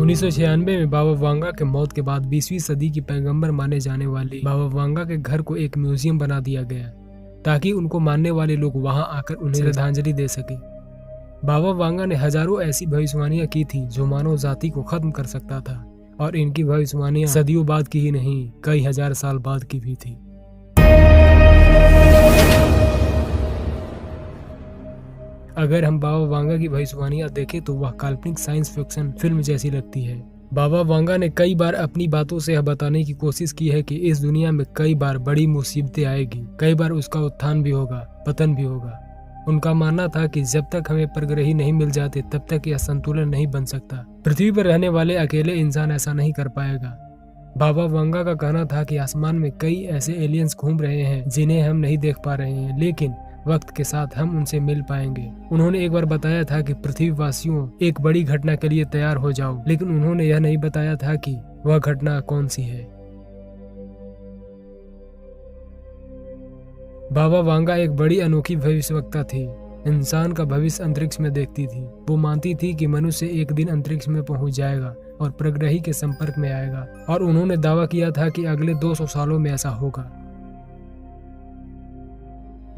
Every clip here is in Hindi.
1996 में बाबा वांगा के मौत के बाद 20वीं सदी की पैगंबर माने जाने वाले बाबा वांगा के घर को एक म्यूजियम बना दिया गया ताकि उनको मानने वाले लोग वहां आकर उन्हें श्रद्धांजलि दे सके। बाबा वांगा ने हजारों ऐसी भविष्यवाणियां की थी जो मानव जाति को खत्म कर सकता था, और इनकी भविष्यवाणियां सदियों बाद की ही नहीं, कई हजार साल बाद की भी थी। अगर हम बाबा वांगा की भविष्यवाणियां देखें तो वह काल्पनिक साइंस फिक्शन फिल्म जैसी लगती है। बाबा वांगा ने कई बार अपनी बातों से यह बताने की कोशिश की है कि इस दुनिया में कई बार बड़ी मुसीबतें आएगी, कई बार उसका उत्थान भी होगा, पतन भी होगा। उनका मानना था कि जब तक हमें परग्रही नहीं मिल जाते तब तक यह संतुलन नहीं बन सकता। पृथ्वी पर रहने वाले अकेले इंसान ऐसा नहीं कर पाएगा। बाबा वांगा का कहना था कि आसमान में कई ऐसे एलियंस घूम रहे हैं जिन्हें हम नहीं देख पा रहे हैं, लेकिन वक्त के साथ हम उनसे मिल पाएंगे। उन्होंने एक बार बताया था कि पृथ्वी वासियों एक बड़ी घटना के लिए तैयार हो जाओ, लेकिन उन्होंने यह नहीं बताया था कि वह घटना कौन सी है। बाबा वांगा एक बड़ी अनोखी भविष्यवक्ता थी। इंसान का भविष्य अंतरिक्ष में देखती थी। वो मानती थी कि मनुष्य एक दिन अंतरिक्ष में पहुंच जाएगा और परग्रही के संपर्क में आएगा, और उन्होंने दावा किया था कि अगले 200 सालों में ऐसा होगा।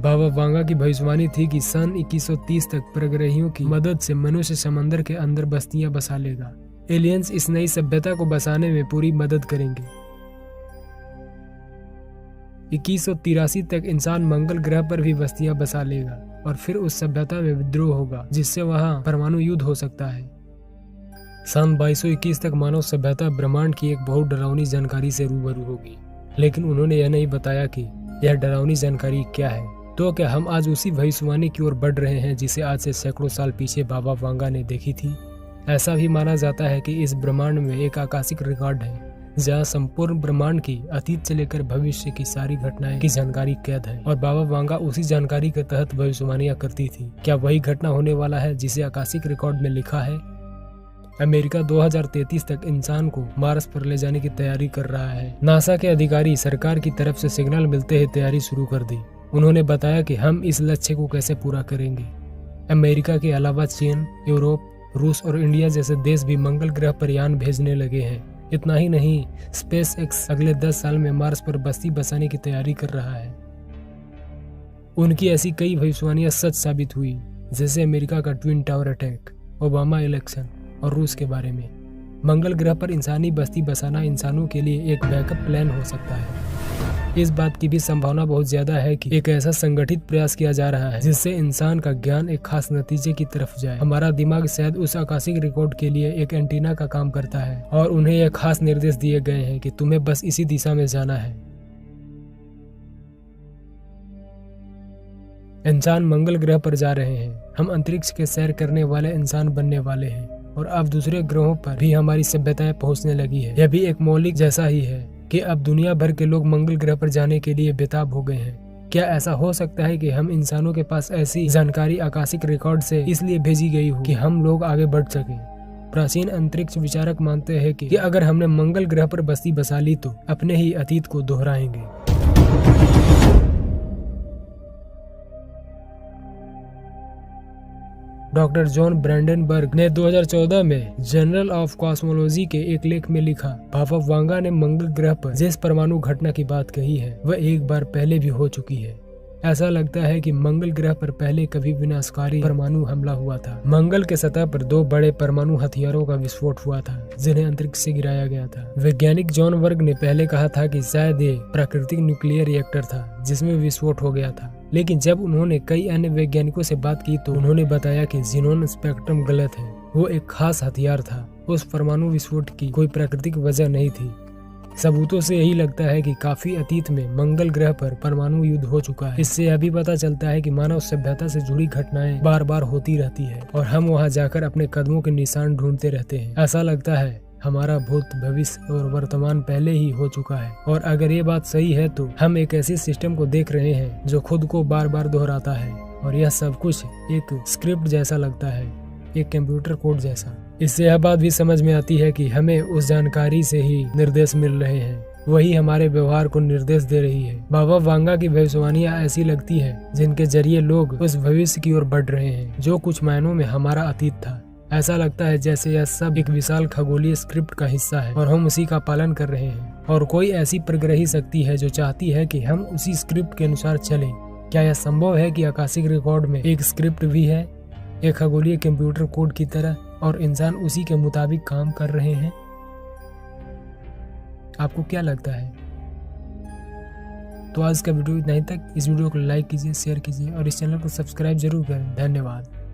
बाबा वांगा की भविष्यवाणी थी कि सन 2130 तक परग्रहियों की मदद से मनुष्य समंदर के अंदर बस्तियां बसा लेगा। एलियंस इस नई सभ्यता को बसाने में पूरी मदद करेंगे। 2183 तक इंसान मंगल ग्रह पर भी बस्तियां बसा लेगा, और फिर उस सभ्यता में विद्रोह होगा जिससे वहां परमाणु युद्ध हो सकता है। सन 2221 तक मानव सभ्यता ब्रह्मांड की एक बहुत डरावनी जानकारी से रूबरू होगी, लेकिन उन्होंने यह नहीं बताया कि यह डरावनी जानकारी क्या है। तो क्या हम आज उसी भविष्यवाणी की ओर बढ़ रहे हैं जिसे आज से सैकड़ों साल पीछे बाबा वांगा ने देखी थी? ऐसा भी माना जाता है कि इस ब्रह्मांड में एक आकाशिक रिकॉर्ड है जहाँ संपूर्ण ब्रह्मांड की अतीत से लेकर भविष्य की सारी घटनाएं की जानकारी कैद है, और बाबा वांगा उसी जानकारी के तहत भविष्यवाणियां करती थी। क्या वही घटना होने वाला है जिसे आकाशिक रिकॉर्ड में लिखा है? अमेरिका 2033 तक इंसान को मार्स पर ले जाने की तैयारी कर रहा है। नासा के अधिकारी सरकार की तरफ से सिग्नल मिलते ही तैयारी शुरू कर दी। उन्होंने बताया कि हम इस लक्ष्य को कैसे पूरा करेंगे। अमेरिका के अलावा चीन, यूरोप, रूस और इंडिया जैसे देश भी मंगल ग्रह पर यान भेजने लगे हैं। इतना ही नहीं, स्पेस एक्स अगले 10 साल में मार्स पर बस्ती बसाने की तैयारी कर रहा है। उनकी ऐसी कई भविष्यवाणियां सच साबित हुई, जैसे अमेरिका का twin tower attack, Obama election और रूस के बारे में। मंगल ग्रह पर इंसानी बस्ती बसाना इंसानों के लिए एक बैकअप प्लान हो सकता है। इस बात की भी संभावना बहुत ज्यादा है कि एक ऐसा संगठित प्रयास किया जा रहा है जिससे इंसान का ज्ञान एक खास नतीजे की तरफ जाए। हमारा दिमाग शायद उस आकाशिक रिकॉर्ड के लिए एक एंटीना का काम करता है, और उन्हें यह खास निर्देश दिए गए हैं कि तुम्हें बस इसी दिशा में जाना है। इंसान मंगल ग्रह पर जा रहे हैं। हम अंतरिक्ष के सैर करने वाले इंसान बनने वाले हैं, और अब दूसरे ग्रहों पर भी हमारी सभ्यताएं पहुंचने लगी है। यह भी एक मौलिक जैसा ही है कि अब दुनिया भर के लोग मंगल ग्रह पर जाने के लिए बेताब हो गए हैं। क्या ऐसा हो सकता है कि हम इंसानों के पास ऐसी जानकारी आकाशिक रिकॉर्ड से इसलिए भेजी गई हो कि हम लोग आगे बढ़ सकें? प्राचीन अंतरिक्ष विचारक मानते हैं कि अगर हमने मंगल ग्रह पर बस्ती बसा ली तो अपने ही अतीत को दोहराएंगे। डॉक्टर जॉन ब्रैंडेनबर्ग ने 2014 में जर्नल ऑफ कॉस्मोलॉजी के एक लेख में लिखा, बाबा वांगा ने मंगल ग्रह पर जिस परमाणु घटना की बात कही है वह एक बार पहले भी हो चुकी है। ऐसा लगता है कि मंगल ग्रह पर पहले कभी विनाशकारी परमाणु हमला हुआ था। मंगल के सतह पर 2 बड़े परमाणु हथियारों का विस्फोट हुआ था जिन्हें अंतरिक्ष से गिराया गया था। वैज्ञानिक जॉन वर्ग ने पहले कहा था कि शायद ये प्राकृतिक न्यूक्लियर रिएक्टर था जिसमें विस्फोट हो गया था, लेकिन जब उन्होंने कई अन्य वैज्ञानिकों से बात की तो उन्होंने बताया कि ज़ीनोन स्पेक्ट्रम गलत है। वो एक खास हथियार था। उस परमाणु विस्फोट की कोई प्राकृतिक वजह नहीं थी। सबूतों से यही लगता है कि काफी अतीत में मंगल ग्रह पर परमाणु युद्ध हो चुका है। इससे यह भी पता चलता है कि मानव सभ्यता से जुड़ी घटनाएं बार बार होती रहती है, और हम वहां जाकर अपने कदमों के निशान ढूंढते रहते हैं। ऐसा लगता है हमारा भूत, भविष्य और वर्तमान पहले ही हो चुका है, और अगर ये बात सही है तो हम एक ऐसे सिस्टम को देख रहे हैं जो खुद को बार बार दोहराता है, और यह सब कुछ एक स्क्रिप्ट जैसा लगता है, एक कंप्यूटर कोड जैसा। इससे यह बात भी समझ में आती है कि हमें उस जानकारी से ही निर्देश मिल रहे हैं, वही हमारे व्यवहार को निर्देश दे रही है। बाबा वांगा की भविष्यवाणियां ऐसी लगती है जिनके जरिए लोग उस भविष्य की ओर बढ़ रहे हैं जो कुछ मायनों में हमारा अतीत था। ऐसा लगता है जैसे यह सब एक विशाल खगोलीय स्क्रिप्ट का हिस्सा है और हम उसी का पालन कर रहे हैं। और कोई ऐसी परग्रही शक्ति है जो चाहती है कि हम उसी स्क्रिप्ट के अनुसार चलें। क्या यह संभव है कि आकाशिक रिकॉर्ड में एक स्क्रिप्ट भी है, एक खगोलीय कंप्यूटर कोड की तरह, और इंसान उसी के मुताबिक काम कर रहे हैं? आपको क्या लगता है? तो आज का वीडियो इतना ही तक। इस वीडियो को लाइक कीजिए, शेयर कीजिए और इस चैनल को सब्सक्राइब जरूर करें। धन्यवाद।